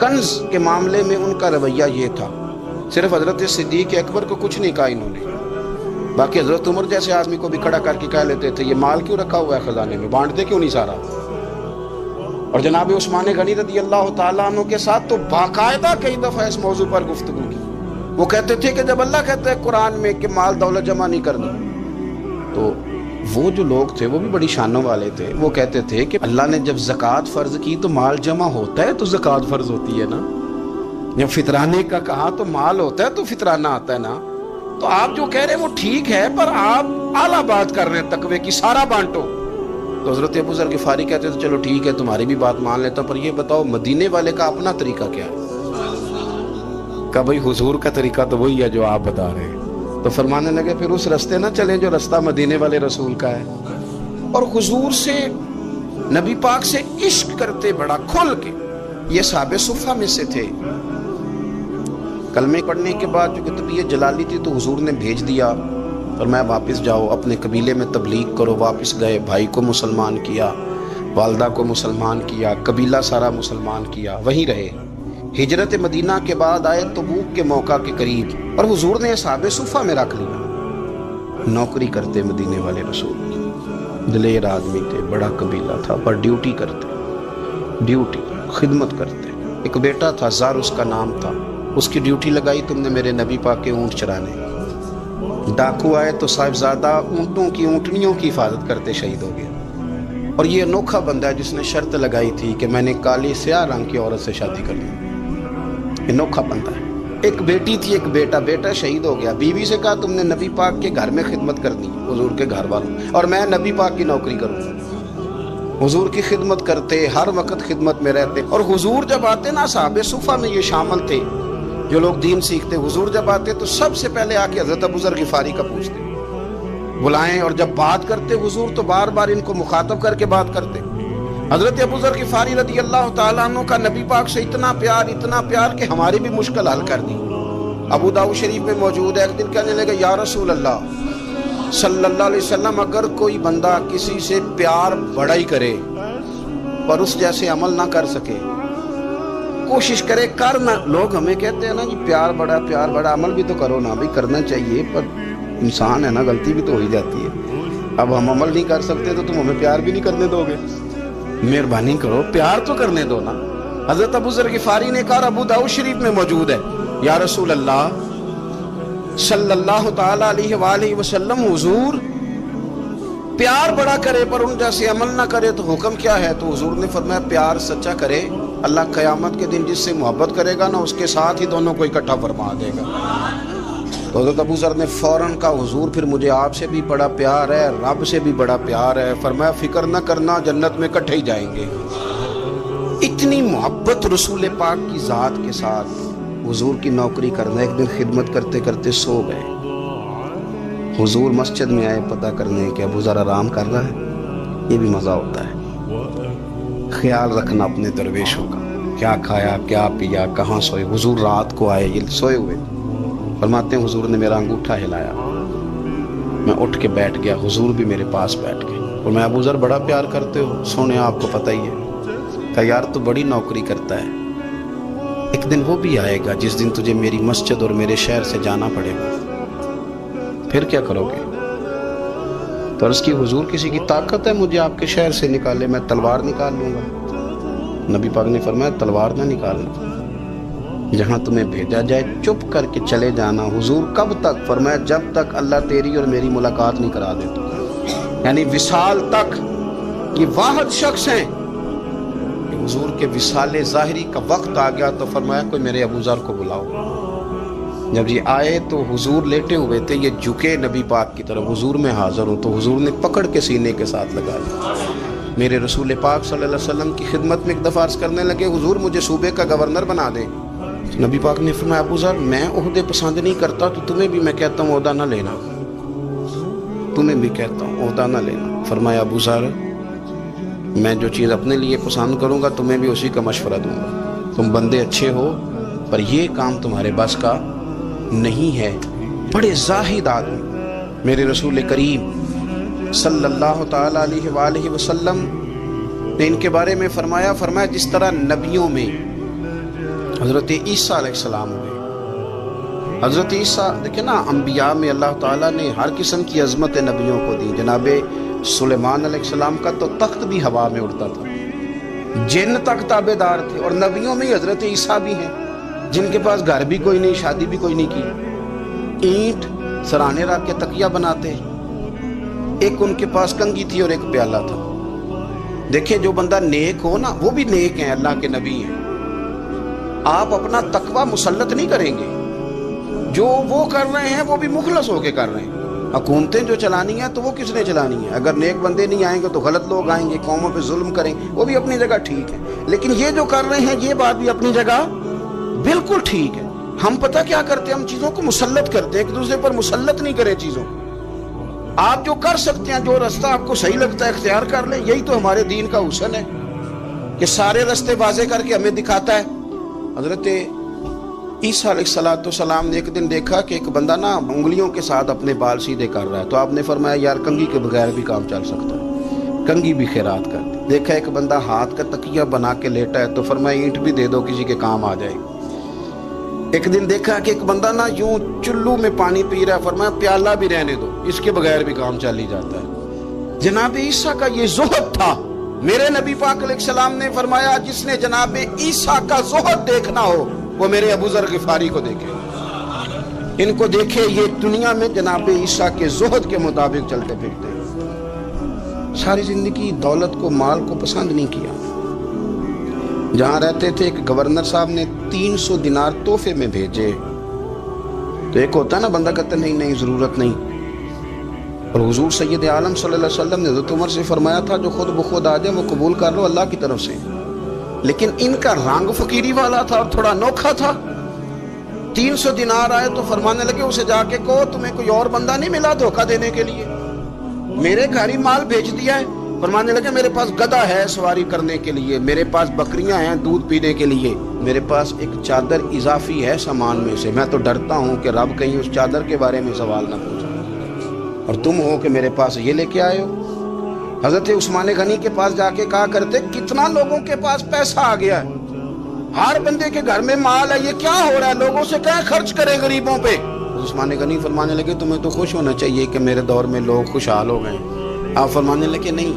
کنز کے معاملے میں ان کا رویہ یہ تھا، صرف حضرت صدیق اکبر کو کچھ نہیں کہا انہوں نے، باقی حضرت عمر جیسے آدمی کو بھی کھڑا کر کے کہہ لیتے تھے یہ مال کیوں رکھا ہوا ہے خزانے میں، بانٹ دے کیوں نہیں سارا۔ اور جناب عثمان غنی رضی اللہ تعالیٰ عنہ کے ساتھ تو باقاعدہ کئی دفعہ اس موضوع پر گفتگو کی۔ وہ کہتے تھے کہ جب اللہ کہتا ہے قرآن میں کہ مال دولت جمع نہیں کرنی، تو وہ جو لوگ تھے وہ بھی بڑی شانوں والے تھے، وہ کہتے تھے کہ اللہ نے جب زکوٰۃ فرض کی تو مال جمع ہوتا ہے تو زکوٰۃ فرض ہوتی ہے نا، جب فطرانے کا کہا تو مال ہوتا ہے تو فطرانہ آتا ہے نا، تو آپ جو کہہ رہے ہیں وہ ٹھیک ہے پر آپ اعلیٰ بات کر رہے ہیں تقوی کی، سارا بانٹو۔ تو حضرت ابو ذر غفاری کہتے تھے چلو ٹھیک ہے تمہاری بھی بات مان لیتا ہوں، پر یہ بتاؤ مدینے والے کا اپنا طریقہ کیا ہے؟ کہ بھئی حضور کا طریقہ تو وہی ہے جو آپ بتا رہے ہیں۔ تو فرمانے لگے پھر اس رستے نہ چلیں جو رستہ مدینے والے رسول کا ہے، اور حضور سے نبی پاک سے عشق کرتے بڑا کھل کے۔ یہ صحابہ صفہ میں سے تھے۔ کلمے پڑھنے کے بعد چونکہ طبیعت جلالی تھی تو حضور نے بھیج دیا، فرمایا واپس جاؤ اپنے قبیلے میں تبلیغ کرو۔ واپس گئے، بھائی کو مسلمان کیا، والدہ کو مسلمان کیا، قبیلہ سارا مسلمان کیا، وہیں رہے۔ ہجرت مدینہ کے بعد آئے تبوک کے موقع کے قریب، اور حضور نے اصحاب صفہ میں رکھ لیا۔ نوکری کرتے مدینے والے رسول کی، دلیر آدمی تھے، بڑا قبیلہ تھا، پر ڈیوٹی کرتے، ڈیوٹی خدمت کرتے۔ ایک بیٹا تھا زار اس کا نام تھا، اس کی ڈیوٹی لگائی تم نے میرے نبی پاک کے اونٹ چرانے۔ ڈاکو آئے تو صاحبزادہ اونٹوں کی اونٹنیوں کی حفاظت کرتے شہید ہو گیا۔ اور یہ انوکھا بندہ ہے جس نے شرط لگائی تھی کہ میں نے کالی سیاہ رنگ کی عورت سے شادی کرنی۔ انوکھا بندہ ہے۔ ایک بیٹی تھی ایک بیٹا، بیٹا شہید ہو گیا، بیوی سے کہا تم نے نبی پاک کے گھر میں خدمت کرنی، حضور کے گھر والوں، اور میں نبی پاک کی نوکری کروں۔ حضور کی خدمت کرتے، ہر وقت خدمت میں رہتے۔ اور حضور جب آتے نا، صحابہ صفہ میں یہ شامل تھے جو لوگ دین سیکھتے، حضور جب آتے تو سب سے پہلے آ کے حضرت ابو ذر غفاری کا پوچھتے، بلائیں، اور جب بات کرتے حضور تو بار بار ان کو مخاطب کر کے بات کرتے۔ حضرت ابو ذر غفاری رضی اللہ تعالیٰ عنہ کا نبی پاک سے اتنا پیار کہ ہماری بھی مشکل حل کر دی۔ ابو داؤد شریف میں موجود ہے، ایک دن کہنے لگے یا رسول اللہ صلی اللہ علیہ وسلم، اگر کوئی بندہ کسی سے پیار بڑا ہی کرے پر اس جیسے عمل نہ کر سکے، کوشش کرے کرنا، لوگ ہمیں کہتے ہیں نا جی پیار بڑا، عمل بھی تو کرو نا، بھی کرنا چاہیے، پر انسان ہے نا، غلطی بھی تو ہو ہی جاتی ہے۔ اب ہم عمل نہیں کر سکتے تو تم ہمیں پیار بھی نہیں کرنے دو گے، مہربانی کرو پیار تو کرنے دو نا۔ حضرت ابو ذر غفاری نے کہا، ابو داؤد شریف میں موجود ہے، یا رسول اللہ صلی اللہ تعالیٰ علیہ وآلہ وسلم، حضور پیار بڑا کرے پر ان جیسے عمل نہ کرے تو حکم کیا ہے؟ تو حضور نے فرمایا پیار سچا کرے، اللہ قیامت کے دن جس سے محبت کرے گا نا اس کے ساتھ ہی دونوں کو اکٹھا فرما دے گا۔ تو حضرت ابو ذر نے فوراً کہا، حضور پھر مجھے آپ سے بھی بڑا پیار ہے، رب سے بھی بڑا پیار ہے۔ فرمایا فکر نہ کرنا، جنت میں اکٹھے ہی جائیں گے۔ اتنی محبت رسول پاک کی ذات کے ساتھ حضور کی نوکری کرنا۔ ایک دن خدمت کرتے کرتے سو گئے، حضور مسجد میں آئے پتہ کرنے کہ ابو ذر آرام کر رہا ہے۔ یہ بھی مزہ ہوتا ہے، خیال رکھنا اپنے درویشوں کا، کیا کھایا کیا پیا کہاں سوئے۔ حضور رات کو آئے، یہ سوئے ہوئے، فرماتے ہیں حضور نے میرا انگوٹھا ہلایا، میں اٹھ کے بیٹھ گیا، حضور بھی میرے پاس بیٹھ گئے، اور میں ابو ذر بڑا پیار کرتے ہو، سونے آپ کو پتہ ہی ہے، کہا یار تو بڑی نوکری کرتا ہے، ایک دن وہ بھی آئے گا جس دن تجھے میری مسجد اور میرے شہر سے جانا پڑے گا، پھر کیا کرو گے؟ تو عرض کی حضور کسی کی طاقت ہے مجھے آپ کے شہر سے نکالے؟ میں تلوار نکال لوں گا۔ نبی پاک نے فرمایا تلوار نہ نکالنا، جہاں تمہیں بھیجا جائے چپ کر کے چلے جانا۔ حضور کب تک؟ فرمایا جب تک اللہ تیری اور میری ملاقات نہیں کرا دیتا، یعنی وصال تک۔ یہ واحد شخص ہیں کہ حضور کے وصال ظاہری کا وقت آ گیا تو فرمایا کوئی میرے ابو ذر کو بلاؤ۔ جب یہ آئے تو حضور لیٹے ہوئے تھے، یہ جھکے نبی پاک کی طرف، حضور میں حاضر ہوں، تو حضور نے پکڑ کے سینے کے ساتھ لگایا۔ میرے رسول پاک صلی اللہ علیہ وسلم کی خدمت میں ایک دفعہ عرض کرنے لگے، حضور مجھے صوبے کا گورنر بنا دیں۔ نبی پاک نے فرمایا ابو ذر میں عہدے پسند نہیں کرتا، تو تمہیں بھی میں کہتا ہوں عہدہ نہ لینا، تمہیں بھی کہتا ہوں عہدہ نہ لینا۔ فرمایا ابو ذر میں جو چیز اپنے لیے پسند کروں گا تمہیں بھی اسی کا مشورہ دوں گا، تم بندے اچھے ہو پر یہ کام تمہارے بس کا نہیں ہے۔ بڑے زاہد آدمی میرے رسول کریم صلی اللہ تعالیٰ علیہ وآلہ وسلم نے ان کے بارے میں فرمایا جس طرح نبیوں میں حضرت عیسیٰ علیہ السلام ہوئے. حضرت عیسیٰ دیکھیں نا، انبیاء میں اللہ تعالیٰ نے ہر قسم کی عظمت نبیوں کو دی. جناب سلیمان علیہ السلام کا تو تخت بھی ہوا میں اڑتا تھا، جن تک تابع دار تھے. اور نبیوں میں حضرت عیسیٰ بھی ہیں جن کے پاس گھر بھی کوئی نہیں، شادی بھی کوئی نہیں کی، اینٹ سرانے رکھ کے تکیہ بناتے. ایک ان کے پاس کنگھی تھی اور ایک پیالہ تھا. دیکھیں جو بندہ نیک ہو نا، وہ بھی نیک ہیں، اللہ کے نبی ہیں. آپ اپنا تقوی مسلط نہیں کریں گے، جو وہ کر رہے ہیں وہ بھی مخلص ہو کے کر رہے ہیں. حکومتیں جو چلانی ہیں تو وہ کس نے چلانی ہے؟ اگر نیک بندے نہیں آئیں گے تو غلط لوگ آئیں گے، قوموں پہ ظلم کریں گے. وہ بھی اپنی جگہ ٹھیک ہے، لیکن یہ جو کر رہے ہیں یہ بات بھی اپنی جگہ بالکل ٹھیک ہے. ہم پتہ کیا کرتے ہیں، ہم چیزوں کو مسلط کرتے ہیں، ایک دوسرے پر مسلط نہیں کریں چیزوں. آپ جو کر سکتے ہیں، جو رستہ آپ کو صحیح لگتا ہے اختیار کر لیں. یہی تو ہمارے دین کا حسن ہے کہ سارے رستے واضح کر کے ہمیں دکھاتا ہے. حضرت عیسیٰ علیہ السلام نے ایک دن دیکھا کہ ایک بندہ نا انگلیوں کے ساتھ اپنے بال سیدھے کر رہا ہے. تو آپ نے فرمایا یار کنگھی کے بغیر بھی کام چل سکتا ہے، کنگھی بھی خیرات کر دی. دیکھا ایک بندہ ہاتھ کا تکیہ بنا کے لیٹا ہے، تو فرمایا اینٹ بھی دے دو، کسی کے کام آ جائے. ایک دن دیکھا کہ ایک بندہ نا یوں چلو میں پانی پی رہا ہے، فرمایا پیالہ بھی رہنے دو، اس کے بغیر بھی کام چل ہی جاتا ہے. جناب عیسیٰ کا یہ زہد تھا. میرے نبی پاک علیہ السلام نے فرمایا جس نے جناب عیسیٰ کا زہد دیکھنا ہو وہ میرے ابو ذر غفاری کو دیکھے. ان کو دیکھے، یہ دنیا میں جناب عیسیٰ کے زہد کے مطابق چلتے پھرتے. ساری زندگی دولت کو، مال کو پسند نہیں کیا. جہاں رہتے تھے ایک گورنر صاحب نے 300 دینار تحفے میں بھیجے. تو ایک ہوتا ہے نا بندہ کہتا نہیں نہیں ضرورت نہیں. اور حضور سید عالم صلی اللہ علیہ وسلم نے حضرت عمر سے فرمایا تھا جو خود بخود آ جائے وہ قبول کر لو اللہ کی طرف سے. لیکن ان کا رنگ فقیری والا تھا اور تھوڑا انوکھا تھا. 300 دینار آئے تو فرمانے لگے اسے جا کے کہو تمہیں کوئی اور بندہ نہیں ملا دھوکہ دینے کے لیے، میرے گھر ہی مال بھیج دیا ہے. فرمانے لگے میرے پاس گدھا ہے سواری کرنے کے لیے، میرے پاس بکریاں ہیں دودھ پینے کے لیے، میرے پاس ایک چادر اضافی ہے سامان میں سے. میں تو ڈرتا ہوں کہ رب کہیں اس چادر کے بارے میں سوال نہ پوچھے، اور تم ہو کہ میرے پاس یہ لے کے آئے ہو. حضرت عثمان غنی کے پاس جا کے کہا کرتے کتنا لوگوں کے پاس پیسہ آ گیا ہے، ہر بندے کے گھر میں مال ہے، یہ کیا ہو رہا ہے، لوگوں سے کہیں خرچ کریں غریبوں پہ. عثمان غنی فرمانے لگے تمہیں تو خوش ہونا چاہیے کہ میرے دور میں لوگ خوشحال ہو گئے. آپ فرمانے لگے نہیں،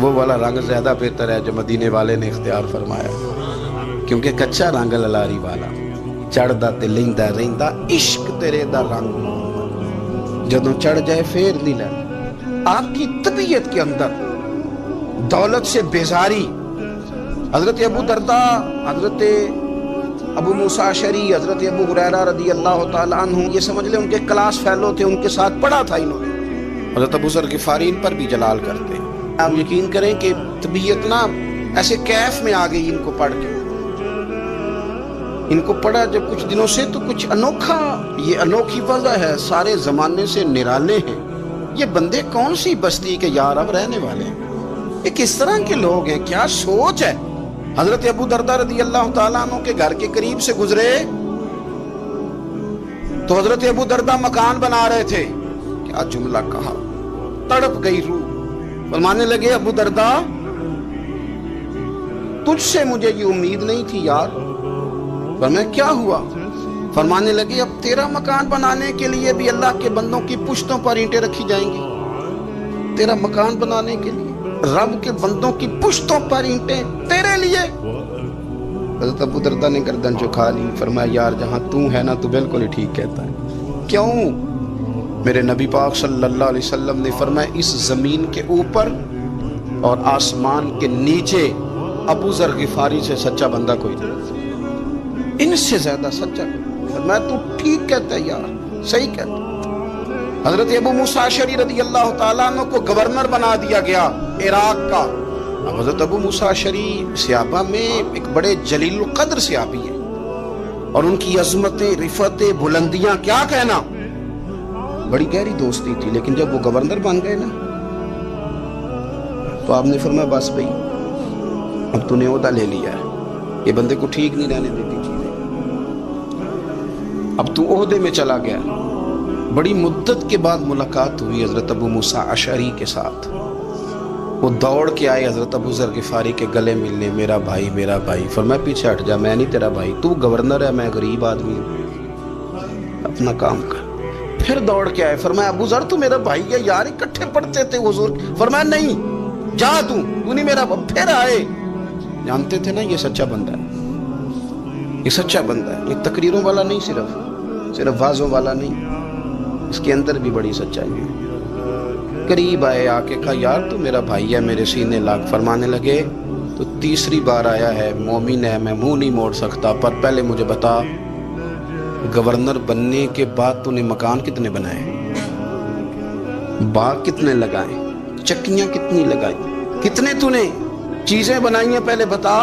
وہ والا رنگ زیادہ بہتر ہے جو مدینے والے نے اختیار فرمایا، کیونکہ کچا رنگ للاری والا چڑھدا تے لیندا رہندا عشق تیرے دا رنگ جدوں چڑھ جائے پھر نہیں لینا. آپ کی طبیعت کے اندر دولت سے بیزاری. حضرت ابو درداء، حضرت ابو موسیٰ اشعری، حضرت ابو ہریرہ رضی اللہ تعالیٰ عنہ، یہ سمجھ لیں ان کے کلاس فیلو تھے، ان کے ساتھ پڑھا تھا انہوں نے. حضرت ابو ذر غفاری ان پر بھی جلال کرتے ہیں. آپ یقین کریں کہ طبیعت نا ایسے کیف میں آ گئی ان کو پڑھ کے. ان کو پڑھا جب کچھ دنوں سے تو کچھ انوکھا، یہ انوکھی وضع ہے، سارے زمانے سے نرالے ہیں. یہ بندے کون سی بستی کے یار اب رہنے والے ہیں، یہ کس طرح کے لوگ ہیں، کیا سوچ ہے. حضرت ابو درداء رضی اللہ تعالیٰ عنہ کے گھر کے قریب سے گزرے تو حضرت ابو درداء مکان بنا رہے تھے. کیا جملہ کہا، تڑپ گئی روح. فرمانے لگے ابو درداء تجھ سے مجھے یہ امید نہیں تھی یار. فرمایا کیا ہوا؟ فرمانے لگے اب تیرا مکان بنانے کے لیے بھی اللہ کے بندوں کی پشتوں پر اینٹیں رکھی جائیں گی. تیرا مکان بنانے کے لیے رب کے بندوں کی پشتوں پر اینٹیں تیرے لیے. حضرت ابو درداء نے گردن جھکا لی. فرمایا یار جہاں تو ہے نا تو بالکل ہی ٹھیک کہتا ہے. کیوں؟ میرے نبی پاک صلی اللہ علیہ وسلم نے فرمایا اس زمین کے اوپر اور آسمان کے نیچے ابو ذر غفاری سے سچا بندہ کوئی نہیں، ان سے زیادہ سچا. فرمایا تو ٹھیک کہتا ہے یار، صحیح کہتا ہے. حضرت ابو موسیٰ اشعری رضی اللہ تعالیٰ عنہ کو گورنر بنا دیا گیا عراق کا. اب حضرت ابو موسیٰ اشعری صحابہ میں ایک بڑے جلیل القدر صحابی ہیں، اور ان کی عظمتیں، رفتیں، بلندیاں کیا کہنا، بڑی گہری دوستی تھی. لیکن جب وہ گورنر بن گئے نا تو آپ نے فرمایا بس بھائی اب تو نے عہدہ لے لیا ہے، یہ بندے کو ٹھیک نہیں رہنے دیتی چیزیں، اب تو عہدے میں چلا گیا. بڑی مدت کے بعد ملاقات ہوئی حضرت ابو موسیٰ اشعری کے ساتھ. وہ دوڑ کے آئے حضرت ابو ذر غفاری کے گلے ملنے، میرا بھائی میرا بھائی۔ فرمایا پیچھے ہٹ جا، میں نہیں تیرا بھائی، تو گورنر ہے، میں غریب آدمی ہوں، اپنا کام کر۔ پھر دوڑ کے آئے، فرمایا ابو ذر تو میرا بھائی ہے یار، اکٹھے پڑھتے تھے حضور۔ فرمایا نہیں، جا تو نہیں میرا بھائی۔ پھر آئے، جانتے تھے نا یہ سچا بندہ ہے، یہ سچا بندہ ہے، یہ تقریروں والا نہیں، صرف وعظوں والا نہیں، اس کے اندر بھی بڑی سچائی ہے۔ قریب آئے، آ کے کہا یار تو میرا بھائی ہے، میرے سینے لاگ۔ فرمانے لگے تو تیسری بار آیا ہے، مومن ہے، میں منہ نہیں موڑ سکتا، پر پہلے مجھے بتا گورنر بننے کے بعد تو نے مکان کتنے بنائے، باغ کتنے لگائے، چکیاں کتنی لگائی، کتنے تو نے چیزیں بنائی ہیں، پہلے بتا۔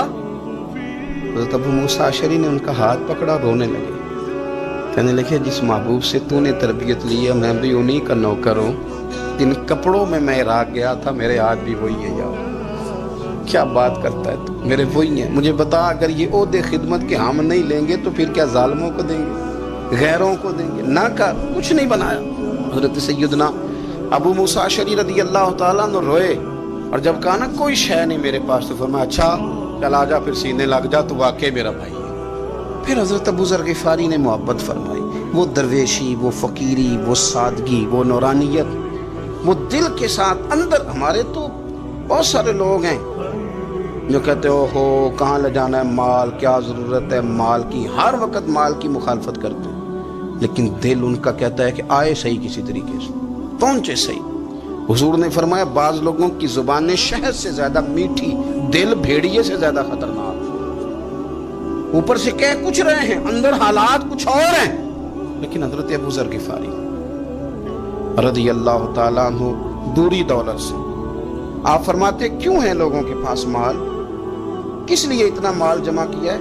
حضرت ابو موسیٰ اشعری نے ان کا ہاتھ پکڑا، رونے لگے، کہنے لگے جس محبوب سے تو نے تربیت لی ہے میں بھی انہی کا نوکر ہوں، ان کپڑوں میں عراق گیا تھا، میرے ہاتھ بھی وہی ہے یار، کیا بات کرتا ہے تو، میرے وہی ہیں۔ مجھے بتا اگر یہ عہدے خدمت کے ہم نہیں لیں گے تو پھر کیا ظالموں کو دیں گے، غیروں کو دیں گے؟ نہ کر، کچھ نہیں بنایا۔ حضرت سیدنا ابو موسیٰ اشعری رضی اللہ تعالیٰ عنہ روئے، اور جب کہا نا کوئی شے نہیں میرے پاس، تو فرمایا اچھا چل آ جا، پھر سینے لگ جا، تو واقعی میرا بھائی ہے۔ پھر حضرت ابو ذر غفاری نے محبت فرمائی، وہ درویشی، وہ فقیری، وہ سادگی، وہ نورانیت، وہ دل کے ساتھ اندر۔ ہمارے تو بہت سارے لوگ ہیں جو کہتے ہو کہاں لے جانا ہے مال، کیا ضرورت ہے مال کی، ہر وقت مال کی مخالفت کرتے ہیں، لیکن دل ان کا کہتا ہے کہ آئے صحیح کسی طریقے سے، پہنچے صحیح۔ حضور نے فرمایا بعض لوگوں کی زبانیں شہد سے زیادہ میٹھی، دل بھیڑیے سے زیادہ خطرناک، اوپر سے کہہ کچھ رہے ہیں اندر حالات کچھ اور ہیں۔ لیکن حضرت ابو ذر غفاری رضی اللہ تعالیٰ عنہ دوری دولت سے، آپ فرماتے کیوں ہے لوگوں کے پاس مال، کس لیے اتنا مال جمع کیا ہے؟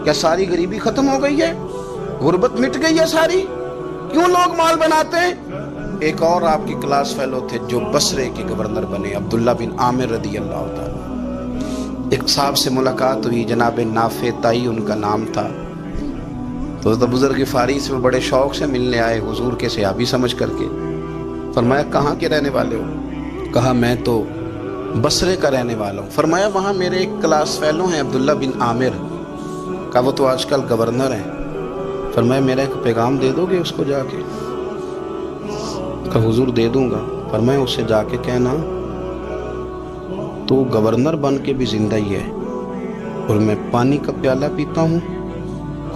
کیا ساری غریبی ختم ہو گئی ہے، غربت مٹ گئی ہے ساری، کیوں لوگ مال بناتے ہیں؟ ایک اور آپ کی کلاس فیلو تھے جو بصرے کے گورنر بنے، عبداللہ بن عامر رضی اللہ تعالیٰ۔ ایک صاحب سے ملاقات ہوئی، جناب نافع تائی ان کا نام تھا، تو ابو ذر غفاری سے وہ بڑے شوق سے ملنے آئے، حضور کے صحابی سمجھ کر کے۔ فرمایا کہاں کے رہنے والے ہو؟ کہا میں تو بصرے کا رہنے والا ہوں۔ فرمایا وہاں میرے ایک کلاس فیلو ہیں عبداللہ بن عامر، کہا وہ تو آج کل گورنر ہیں۔ فرمایا میرا ایک پیغام دے دو گے اس کو جا کے؟ کہا حضور دے دوں گا۔ فرمایا اس سے جا کے کہنا تو گورنر بن کے بھی زندہ ہی ہے، اور میں پانی کا پیالہ پیتا ہوں،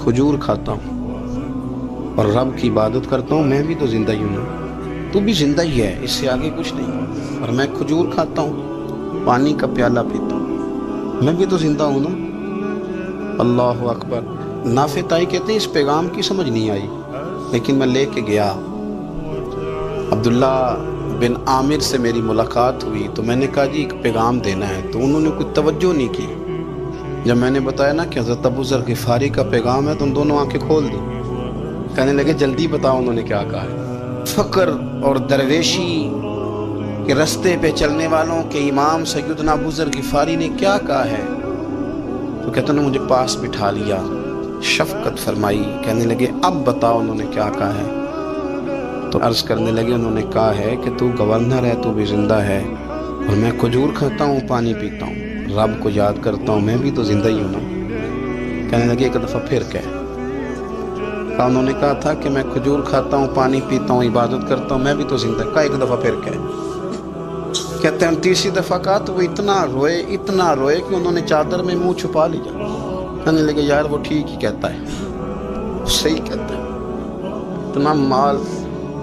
کھجور کھاتا ہوں اور رب کی عبادت کرتا ہوں، میں بھی تو زندہ ہی ہوں، تو بھی زندہ ہی ہے، اس سے آگے کچھ نہیں، اور میں کھجور کھاتا ہوں، پانی کا پیالہ پیتا ہوں، میں بھی تو زندہ ہوں نا۔ اللہ اکبر۔ نافع تائی کہتے ہیں اس پیغام کی سمجھ نہیں آئی، لیکن میں لے کے گیا، عبداللہ بن عامر سے میری ملاقات ہوئی، تو میں نے کہا جی ایک پیغام دینا ہے، تو انہوں نے کوئی توجہ نہیں کی۔ جب میں نے بتایا نا کہ حضرت ابو ذر غفاری کا پیغام ہے، تو ان دونوں آنکھیں کھول دی، کہنے لگے جلدی بتاؤ انہوں نے کیا کہا ہے۔ فقر اور درویشی کے رستے پہ چلنے والوں کے امام سیدنا ابو ذر غفاری نے کیا کہا ہے؟ تو کہتے انہوں نے مجھے پاس بٹھا لیا، شفقت فرمائی، کہنے لگے اب بتاؤ انہوں نے کیا کہا ہے؟ تو عرض کرنے لگے انہوں نے کہا ہے کہ تو گورنر ہے، تو بھی زندہ ہے، اور میں کھجور کھاتا ہوں، پانی پیتا ہوں، رب کو یاد کرتا ہوں، میں بھی تو زندہ ہی ہوں نا۔ کہنے لگے ایک دفعہ پھر کہہ۔ کہا انہوں نے کہا تھا کہ میں کھجور کھاتا ہوں، پانی پیتا ہوں، عبادت کرتا ہوں، میں بھی تو زندہ۔ کہا ایک دفعہ پھر کہہ۔ کہتے ہیں تیسری دفعہ کہا تو وہ اتنا روئے کہ انہوں نے چادر میں منہ چھپا لیا۔ کہنے لگے یار وہ ٹھیک ہی کہتا ہے، صحیح کہتا ہے، اتنا مال،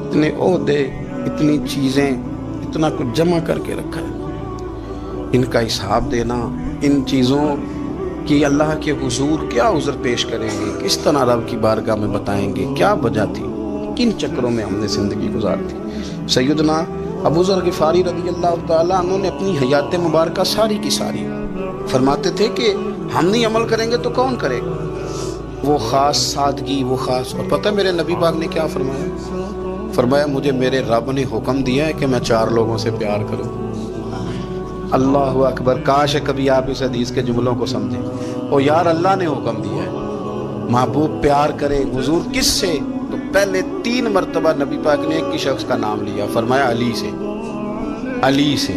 اتنے عہدے، اتنی چیزیں، اتنا کچھ جمع کر کے رکھا ہے، ان کا حساب دینا، ان چیزوں کی اللہ کے حضور کیا عذر پیش کریں گے، کس طرح رب کی بارگاہ میں بتائیں گے کیا وجہ تھی، کن چکروں میں ہم نے زندگی گزار دی۔ سیدنا ابو ذر غفاری رضی اللہ تعالیٰ عنہ نے اپنی حیات مبارکہ ساری کی ساری فرماتے تھے کہ ہم نہیں عمل کریں گے تو کون کرے گا، وہ خاص سادگی، وہ خاص۔ اور پتہ میرے نبی پاک نے کیا فرمایا مجھے میرے رب نے حکم دیا ہے کہ میں 4 لوگوں سے پیار کروں۔ اللہ اکبر، کاش کبھی آپ اس حدیث کے جملوں کو سمجھیں۔ او یار اللہ نے حکم دیا ہے محبوب پیار کرے، حضور کس سے؟ تو پہلے 3 مرتبہ نبی پاک نے ایک ہی شخص کا نام لیا، فرمایا علی سے، علی سے،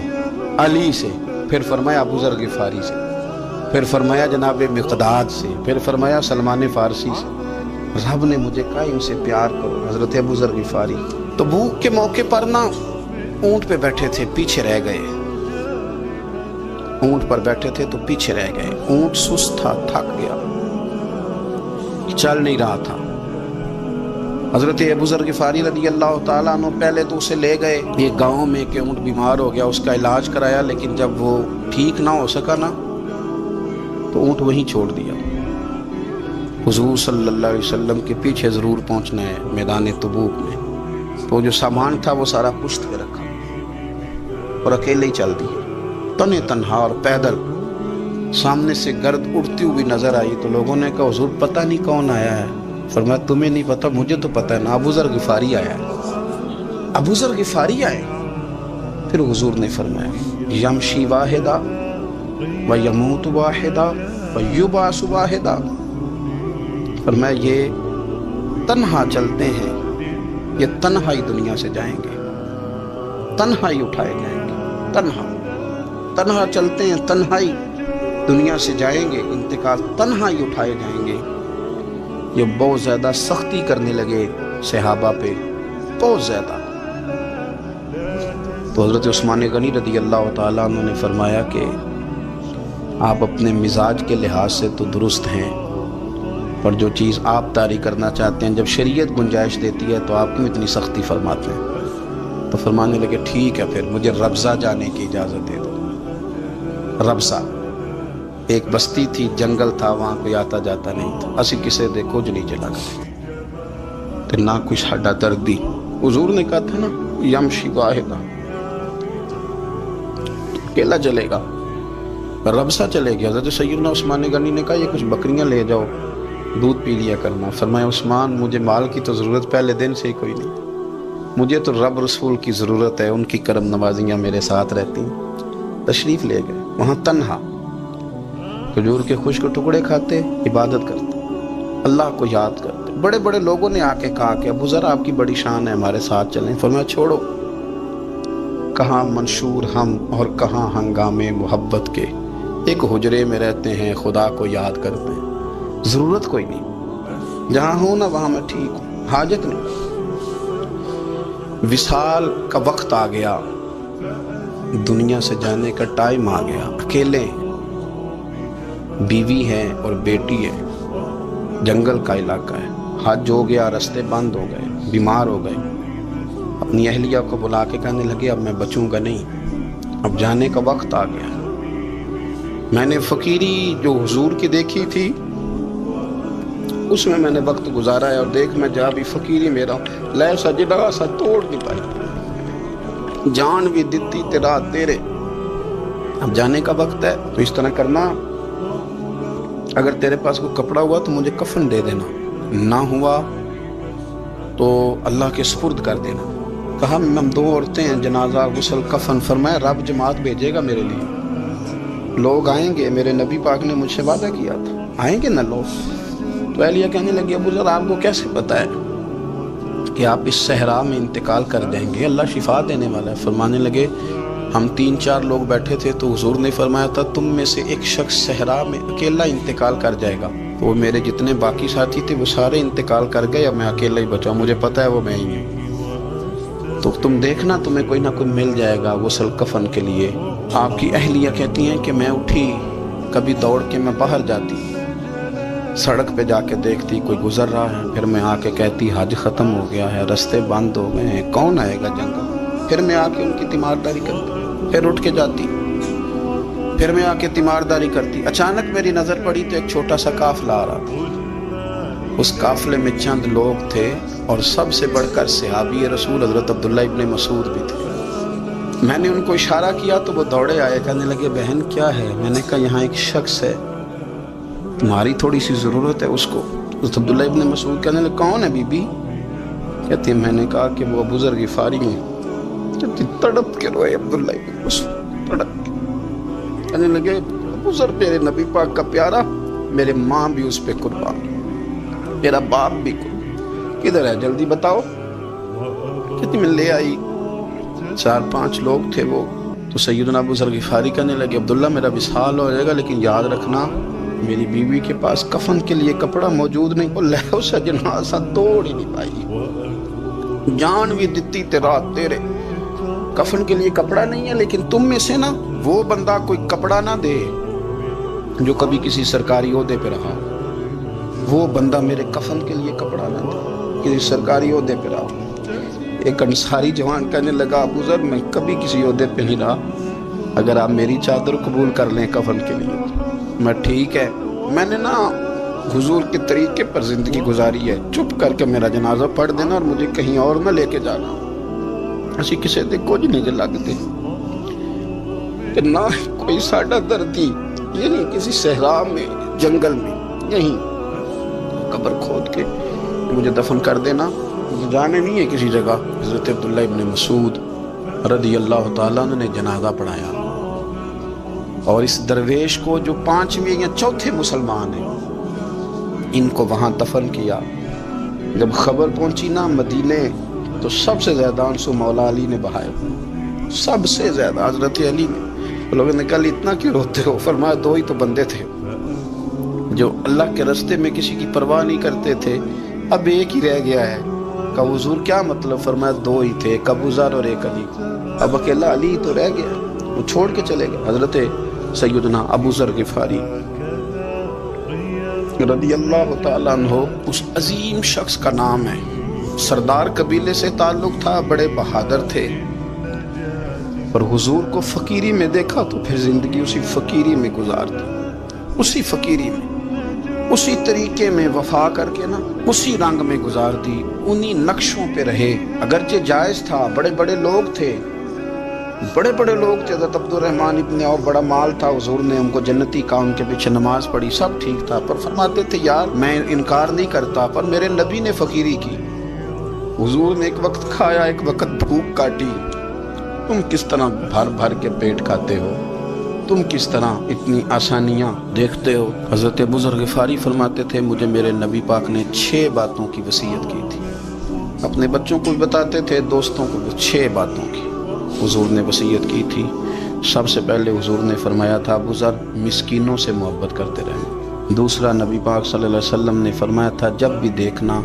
علی سے۔ پھر فرمایا ابو ذر غفاری سے، پھر فرمایا جناب مقداد سے، پھر فرمایا سلمان فارسی سے۔ رب نے مجھے کہا ان سے پیار کرو، حضرت ابو ذر غفاری۔ تبوک کے موقع پر نا اونٹ پہ بیٹھے تھے، پیچھے رہ گئے، اونٹ پر بیٹھے تھے تو پیچھے رہ گئے، اونٹ سست تھا، تھک گیا، چل نہیں رہا تھا۔ حضرت ابو ذر غفاری رضی اللہ تعالیٰ عنہ پہلے تو اسے لے گئے یہ گاؤں میں کہ اونٹ بیمار ہو گیا، اس کا علاج کرایا، لیکن جب وہ ٹھیک نہ ہو سکا نا تو اونٹ وہیں چھوڑ دیا۔ حضور صلی اللہ علیہ وسلم کے پیچھے ضرور پہنچنا ہے میدان تبوک میں، تو جو سامان تھا وہ سارا پشت پہ رکھا اور اکیلے ہی چل دیے، تنے تنہا اور پیدل۔ سامنے سے گرد اڑتی ہوئی نظر آئی تو لوگوں نے کہا حضور پتہ نہیں کون آیا ہے۔ فرمایا تمہیں نہیں پتہ، مجھے تو پتہ ہے نا، ابو ذر غفاری آیا ہے، ابو ذر غفاری آئے۔ پھر حضور نے فرمایا یمشی واحدہ و یموت واحدہ و یبعث واحدہ، فرمایا یہ تنہا چلتے ہیں، یہ تنہا ہی دنیا سے جائیں گے، تنہا ہی اٹھائے جائیں گے، تنہا چلتے ہیں، تنہا ہی دنیا سے جائیں گے، انتقال تنہا ہی اٹھائے جائیں گے۔ یہ بہت زیادہ سختی کرنے لگے صحابہ پہ، بہت زیادہ۔ تو حضرت عثمان غنی رضی اللہ تعالیٰ عنہ نے فرمایا کہ آپ اپنے مزاج کے لحاظ سے تو درست ہیں، پر جو چیز آپ طاری کرنا چاہتے ہیں جب شریعت گنجائش دیتی ہے تو آپ کیوں اتنی سختی فرماتے ہیں؟ تو فرمانے لگے ٹھیک ہے پھر مجھے ربضہ جانے کی اجازت دے دو۔ ربضہ ایک بستی تھی، جنگل تھا، وہاں کوئی آتا جاتا نہیں تھا، اسی کسے دے کچھ نہیں چلا گئے، نہ کچھ ہڈا دردی۔ حضور نے کہا تھا نا یمشی واحدہ، اکیلا چلے گا، ربضہ چلے گیا۔ حضرت سیدنا عثمان غنی نے کہا یہ کچھ بکریاں لے جاؤ، دودھ پی لیا کرنا۔ فرمایا عثمان مجھے مال کی تو ضرورت پہلے دن سے ہی کوئی نہیں، مجھے تو رب رسول کی ضرورت ہے، ان کی کرم نوازیاں میرے ساتھ رہتی ہیں۔ تشریف لے گئے، وہاں تنہا کھجور کے خشک ٹکڑے کھاتے، عبادت کرتے، اللہ کو یاد کرتے۔ بڑے بڑے لوگوں نے آ کے کہا کہ ابو ذر آپ کی بڑی شان ہے، ہمارے ساتھ چلیں۔ فرمایا چھوڑو، کہاں منشور ہم اور کہاں ہنگامے محبت کے، ایک حجرے میں رہتے ہیں خدا کو یاد کرتے ہیں، ضرورت کوئی نہیں، جہاں ہوں نا وہاں میں ٹھیک ہوں، حاجت نہیں۔ وصال کا وقت آ گیا، دنیا سے جانے کا ٹائم آ گیا، اکیلے، بیوی ہے اور بیٹی ہے، جنگل کا علاقہ ہے، حج ہو گیا، رستے بند ہو گئے، بیمار ہو گئے۔ اپنی اہلیہ کو بلا کے کہنے لگے اب میں بچوں گا نہیں، اب جانے کا وقت آ گیا۔ میں نے فقیری جو حضور کی دیکھی تھی اس میں نے وقت گزارا ہے، اور دیکھ میں جا بھی فقیری میرا لے سجدہ سا توڑ نہیں پائی، جان بھی دیتی تیرا تیرے، اب جانے کا وقت ہے۔ تو اس طرح کرنا، اگر تیرے پاس کوئی کپڑا ہوا تو مجھے کفن دے دینا، نہ ہوا تو اللہ کے سپرد کر دینا۔ کہا ہم دو عورتیں ہیں، جنازہ غسل کفن۔ فرمایا رب جماعت بھیجے گا میرے لیے، لوگ آئیں گے، میرے نبی پاک نے مجھ سے وعدہ کیا تھا، آئیں گے نا لوگ۔ تو اہلیہ کہنے لگی ابو ذر آپ کو کیسے پتہ ہے کہ آپ اس صحرا میں انتقال کر دیں گے، اللہ شفا دینے والا ہے۔ فرمانے لگے ہم 3-4 لوگ بیٹھے تھے تو حضور نے فرمایا تھا تم میں سے ایک شخص صحرا میں اکیلا انتقال کر جائے گا، وہ میرے جتنے باقی ساتھی تھے وہ سارے انتقال کر گئے، اب میں اکیلا ہی بچا، مجھے پتہ ہے وہ میں ہی ہوں، تو تم دیکھنا تمہیں کوئی نہ کوئی مل جائے گا غسل کفن کے لیے۔ آپ کی اہلیہ کہتی ہیں کہ میں اٹھی، کبھی دوڑ کے میں باہر جاتی، سڑک پہ جا کے دیکھتی کوئی گزر رہا ہے، پھر میں آ کے کہتی حج ختم ہو گیا ہے، رستے بند ہو گئے ہیں، کون آئے گا جنگل، پھر میں آ کے ان کی تیمارداری کرتی، پھر اٹھ کے جاتی، پھر میں آ کے تیمارداری کرتی۔ اچانک میری نظر پڑی تو ایک چھوٹا سا قافلہ آ رہا تھا، اس قافلے میں چند لوگ تھے اور سب سے بڑھ کر صحابی رسول حضرت عبداللہ ابن مسعود بھی تھے۔ میں نے ان کو اشارہ کیا تو وہ دوڑے آئے، کہنے لگے بہن کیا ہے؟ میں نے کہا یہاں ایک شخص ہے، تمہاری تھوڑی سی ضرورت ہے اس کو۔ حضرت عبداللہ ابن مسعود کہنے لگے کون ہے بی بی؟ کہتی ہے میں نے کہا کہ وہ ابو ذر غفاری ہیں۔ کہتی تڑپ کے روئے عبداللہ ابن مسعود، تڑپ کے کہنے لگے ابو ذر میرے نبی پاک کا پیارا، میرے ماں بھی اس پہ قربان، میرا باپ بھی قربان، کدھر ہے جلدی بتاؤ۔ کہتی میں لے آئی، 4-5 لوگ تھے وہ تو سیدنا ابو ذر غفاری کہنے لگے عبداللہ میرا وصال ہو جائے گا لیکن یاد رکھنا میری بیوی کے پاس کفن کے لیے کپڑا موجود نہیں. وہ لہو سے جنازہ توڑ ہی نہیں پائی. جان بھی دیتی تے رات تیرے کفن کے لیے کپڑا نہیں ہے, لیکن تم میں سے نا وہ بندہ کوئی کپڑا نہ دے جو کبھی کسی سرکاری عہدے پہ رہا, وہ بندہ میرے کفن کے لیے کپڑا نہ دے کسی سرکاری عہدے پہ رہا. ایک انصاری جوان کہنے لگا ابو ذر میں کبھی کسی عہدے پہ نہیں رہا, اگر آپ میری چادر قبول کر لیں کفن کے لیے. میں ٹھیک ہے, میں نے نا حضور کے طریقے پر زندگی گزاری ہے, چپ کر کے میرا جنازہ پڑھ دینا اور مجھے کہیں اور نہ لے کے جانا. اسی کسی دے کچھ نہیں لگتے کہ نہ کوئی ساڈا دردی یعنی کسی صحرا میں جنگل میں یہیں قبر کھود کے مجھے دفن کر دینا, مجھے جانے نہیں ہے کسی جگہ. حضرت عبداللہ ابن مسعود رضی اللہ تعالیٰ عنہ نے جنازہ پڑھایا اور اس درویش کو جو 5ویں یا 4تھے مسلمان ہیں ان کو وہاں دفن کیا. جب خبر پہنچی نا مدینے تو سب سے زیادہ آنسو مولا علی نے بہائے, سب سے زیادہ حضرت علی نے. لوگوں نے کہا اتنا کیوں روتے ہو؟ فرمایا 2 ہی تو بندے تھے جو اللہ کے راستے میں کسی کی پرواہ نہیں کرتے تھے, اب ایک ہی رہ گیا ہے. کہا حضور کیا مطلب؟ فرمایا 2 ہی تھے, ایک ابو ذر اور ایک علی, اب اکیلا علی تو رہ گیا, وہ چھوڑ کے چلے گئے. حضرت سیدنا ابو ذر غفاری رضی اللہ تعالیٰ عنہ اس عظیم شخص کا نام ہے. سردار قبیلے سے تعلق تھا, بڑے بہادر تھے, اور حضور کو فقیری میں دیکھا تو پھر زندگی اسی فقیری میں گزار دی, اسی فقیری میں اسی طریقے میں وفا کر کے نا اسی رنگ میں گزار دی, انہی نقشوں پہ رہے. اگرچہ جائز تھا, بڑے بڑے لوگ تھے, حضرت عبدالرحمن ابن عوف بڑا مال تھا, حضور نے ان کو جنتی کہا, ان کے پیچھے نماز پڑھی, سب ٹھیک تھا, پر فرماتے تھے یار میں انکار نہیں کرتا پر میرے نبی نے فقیری کی, حضور نے ایک وقت کھایا ایک وقت بھوک کاٹی, تم کس طرح بھر بھر کے پیٹ کھاتے ہو, تم کس طرح اتنی آسانیاں دیکھتے ہو. حضرت ابو ذر غفاری فرماتے تھے مجھے میرے نبی پاک نے 6 باتوں کی وصیت کی تھی, اپنے بچوں کو بھی بتاتے تھے, دوستوں کو بھی 6 باتوں کی حضور نے وصیت کی تھی. سب سے پہلے حضور نے فرمایا تھا ابو ذر مسکینوں سے محبت کرتے رہنا. دوسرا نبی پاک صلی اللہ علیہ وسلم نے فرمایا تھا جب بھی دیکھنا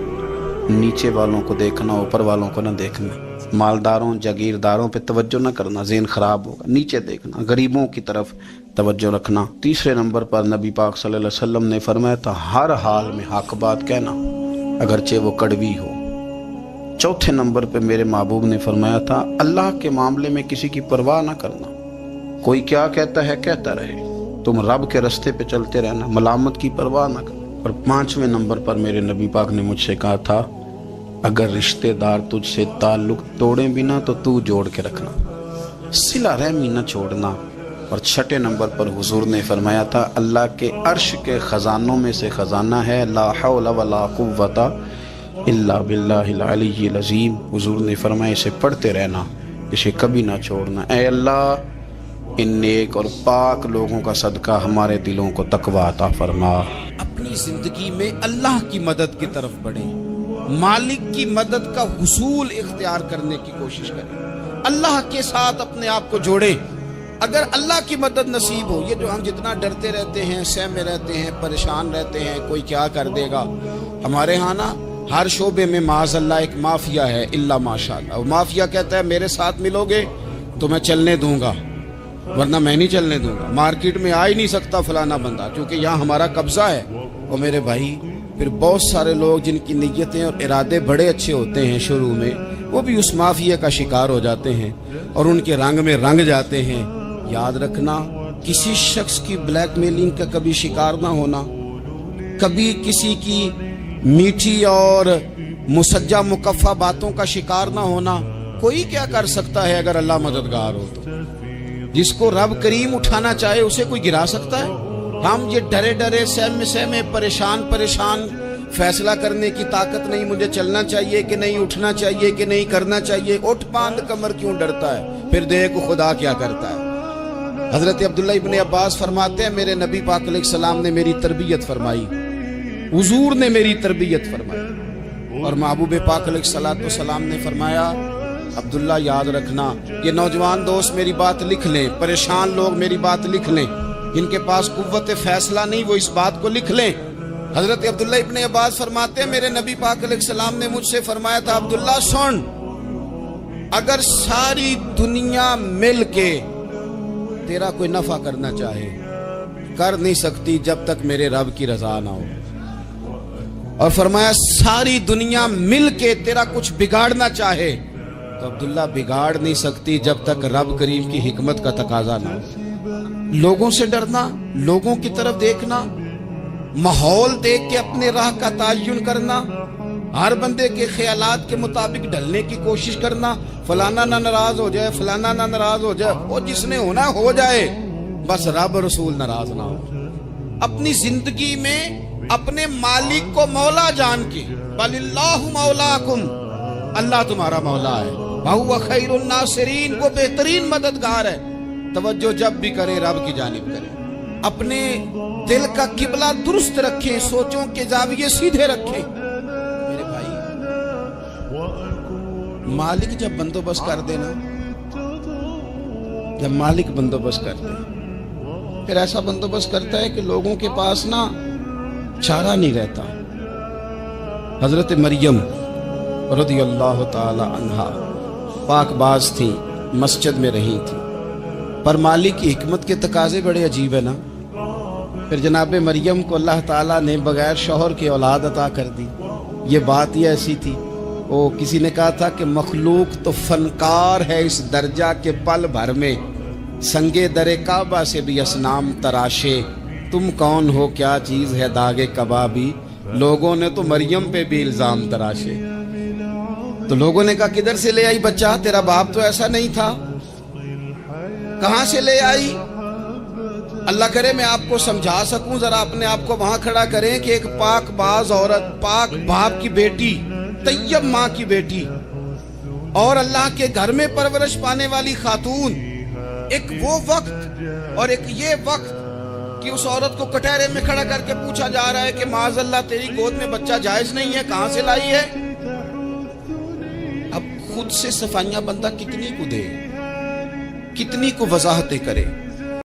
نیچے والوں کو دیکھنا, اوپر والوں کو نہ دیکھنا, مالداروں جاگیرداروں پہ توجہ نہ کرنا, ذہن خراب ہوگا, نیچے دیکھنا, غریبوں کی طرف توجہ رکھنا. تیسرے نمبر پر نبی پاک صلی اللہ علیہ وسلم نے فرمایا تھا ہر حال میں حق بات کہنا اگرچہ وہ کڑوی ہو. چوتھے نمبر پہ میرے محبوب نے فرمایا تھا اللہ کے معاملے میں کسی کی پرواہ نہ کرنا, کوئی کیا کہتا ہے کہتا رہے, تم رب کے رستے پہ چلتے رہنا, ملامت کی پرواہ نہ کرنا. اور 5ویں نمبر پر میرے نبی پاک نے مجھ سے کہا تھا اگر رشتہ دار تجھ سے تعلق توڑیں بھی نہ تو تو جوڑ کے رکھنا, صلہ رحمی نہ چھوڑنا. اور 6 نمبر پر حضور نے فرمایا تھا اللہ کے عرش کے خزانوں میں سے خزانہ ہے لا حول ولا قوت الا باللہ العلی العظیم. حضور نے فرمایا اسے پڑھتے رہنا, اسے کبھی نہ چھوڑنا. اے اللہ ان نیک اور پاک لوگوں کا صدقہ ہمارے دلوں کو تقویٰ عطا فرما. اپنی زندگی میں اللہ کی مدد کی طرف بڑھیں, مالک کی مدد کا حصول اختیار کرنے کی کوشش کریں, اللہ کے ساتھ اپنے آپ کو جوڑیں. اگر اللہ کی مدد نصیب ہو, یہ جو ہم جتنا ڈرتے رہتے ہیں, سہمے رہتے ہیں, پریشان رہتے ہیں کوئی کیا کر دے گا, ہمارے ہاں نا ہر شعبے میں معاذ اللہ ایک مافیا ہے, الا ماشاءاللہ. وہ مافیا کہتا ہے میرے ساتھ ملو گے تو میں چلنے دوں گا ورنہ میں نہیں چلنے دوں گا, مارکیٹ میں آ ہی نہیں سکتا فلانا بندہ کیونکہ یہاں ہمارا قبضہ ہے. اور میرے بھائی پھر بہت سارے لوگ جن کی نیتیں اور ارادے بڑے اچھے ہوتے ہیں شروع میں, وہ بھی اس مافیا کا شکار ہو جاتے ہیں اور ان کے رنگ میں رنگ جاتے ہیں. یاد رکھنا کسی شخص کی بلیک میلنگ کا کبھی شکار نہ ہونا, کبھی کسی کی میٹھی اور مسجع مکفہ باتوں کا شکار نہ ہونا. کوئی کیا کر سکتا ہے اگر اللہ مددگار ہو تو, جس کو رب کریم اٹھانا چاہے اسے کوئی گرا سکتا ہے. ہم یہ ڈرے ڈرے سہمے پریشان فیصلہ کرنے کی طاقت نہیں, مجھے چلنا چاہیے کہ نہیں, اٹھنا چاہیے کہ نہیں, کرنا چاہیے, اٹھ باندھ کمر کیوں ڈرتا ہے, پھر دیکھ خدا کیا کرتا ہے. حضرت عبداللہ ابن عباس فرماتے ہیں میرے نبی پاک علیہ السلام نے میری تربیت فرمائی, حضور نے میری تربیت فرمائی, اور محبوب پاک علیہ السلام نے فرمایا عبداللہ یاد رکھنا، یہ نوجوان دوست میری بات لکھ لیں، پریشان لوگ میری بات لکھ لیں، جن کے پاس قوت فیصلہ نہیں وہ اس بات کو لکھ لیں۔ حضرت عبداللہ ابن عباس فرماتے ہیں میرے نبی پاک علیہ السلام نے مجھ سے فرمایا تھا، عبداللہ سن، اگر ساری دنیا مل کے تیرا کوئی نفع کرنا چاہے کر نہیں سکتی جب تک میرے رب کی رضا نہ ہو، اور فرمایا ساری دنیا مل کے تیرا کچھ بگاڑنا چاہے تو عبداللہ بگاڑ نہیں سکتی جب تک رب کریم کی حکمت کا تقاضا نہ ہو۔ لوگوں سے ڈرنا، لوگوں کی طرف دیکھنا، ماحول دیکھ کے اپنے راہ کا تعین کرنا، ہر بندے کے خیالات کے مطابق ڈھلنے کی کوشش کرنا، فلانا نہ ناراض ہو جائے، فلانا نہ ناراض ہو جائے، وہ جس نے ہونا ہو جائے، بس رب رسول ناراض نہ ہو۔ اپنی زندگی میں اپنے مالک کو مولا جان کے، بل اللہ مولاکم، اللہ تمہارا مولا ہے، وہو خیر الناصرین، وہ بہترین مددگار ہے، توجہ جب بھی کرے رب کی جانب کرے، اپنے دل کا قبلہ درست رکھیں، سوچوں کے زاویے سیدھے رکھیں۔ میرے بھائی، مالک جب بندوبست کر دے نا، جب مالک بندوبست کر دے پھر ایسا بندوبست کرتا ہے کہ لوگوں کے پاس نا چارہ نہیں رہتا۔ حضرت مریم رضی اللہ تعالی عنہا پاک باز تھی، مسجد میں رہی تھی، پر مالک کی حکمت کے تقاضے بڑے عجیب ہے نا۔ پھر جناب مریم کو اللہ تعالیٰ نے بغیر شوہر کی اولاد عطا کر دی۔ یہ بات ہی ایسی تھی، وہ کسی نے کہا تھا کہ مخلوق تو فنکار ہے اس درجہ کے پل بھر میں سنگے در کعبہ سے بھی اصنام تراشے، تم کون ہو کیا چیز ہے داغ کبابی، لوگوں نے تو مریم پہ بھی الزام تراشے۔ تو لوگوں نے کہا کدھر سے لے آئی بچہ، تیرا باپ تو ایسا نہیں تھا، کہاں سے لے آئی؟ اللہ کرے میں آپ کو سمجھا سکوں، ذرا اپنے آپ کو وہاں کھڑا کریں کہ ایک پاک باز عورت، پاک باپ کی بیٹی، طیب ماں کی بیٹی، اور اللہ کے گھر میں پرورش پانے والی خاتون، ایک وہ وقت اور ایک یہ وقت کہ اس عورت کو کٹہرے میں کھڑا کر کے پوچھا جا رہا ہے کہ معاذ اللہ تیری گود میں بچہ جائز نہیں ہے، کہاں سے لائی ہے؟ اب خود سے صفائیاں بندہ کتنی کو دے، کتنی کو وضاحتیں کرے۔